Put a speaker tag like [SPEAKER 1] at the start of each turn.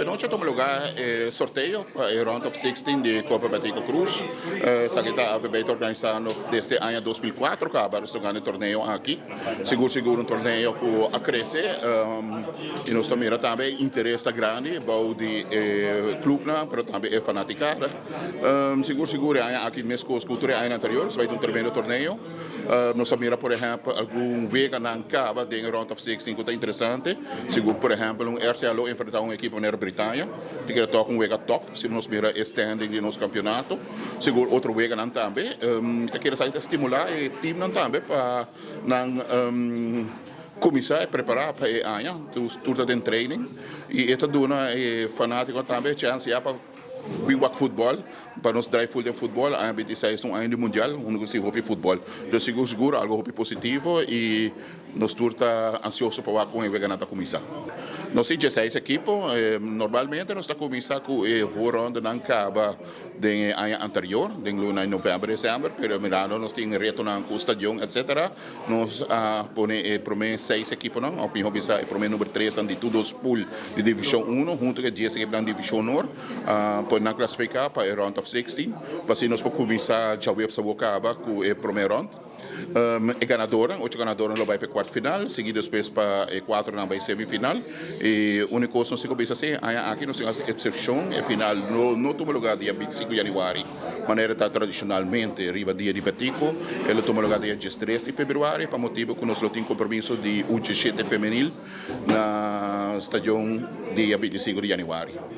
[SPEAKER 1] noche toma lugar sorteio para el Round of 16 de Copa Batico Cruz. Kita está organizando desde el año 2004, que acabamos de ganar el torneo aquí. Seguro un torneo que crece. Y nos también también interés grande para el club, pero también es fanaticada. Seguro aquí en México cultura año anterior, se va a un tremendo torneo. Nos mira, por ejemplo, algún week en Caba de Round of 16 que está interesante. Seguro, por ejemplo, un RCLO enfrentar um equipe na Bretanha, que quer tocar um wega top, se nós mira standing de nosso campeonato, seguro outro wega não também, que quer sair estimular e time não também para não começar a preparar para a ano, tudo de training e esta dona é fanático também, chance para Bingwak futebol, para nós drive full de futebol, a 26 um ano mundial, onde se hope futebol. Então seguro algo hope positivo e nós turta ansioso para com o ganhar a comissão. Nós temos 16 equipos, normalmente nós estamos começando com o ronda não acaba de ano anterior, de luna em novembro, dezembro, pero mirando nós temos retorno com o estádio, etc. Nós põe primeiro 6 equipos não, ao fim bisa primeiro número 3 de todos pool de divisão 1, junto com 10 equipos da divisão nord. Na classificar para o round of 16, para se nós podemos começar já o sa acaba com o primeiro round. E ganadora, 8 ganadores vai para quarto final, seguido depois para 4 na semifinal. E a única coisa que nós temos assim, aqui nós temos a exceção, e final no toma lugar dia 25 de janeiro, maneira tá tradicionalmente riba dia de Batico, ele toma lugar dia 13 de fevereiro, para motivo que nós temos compromisso de U17 feminil na estádio dia 25 de janeiro.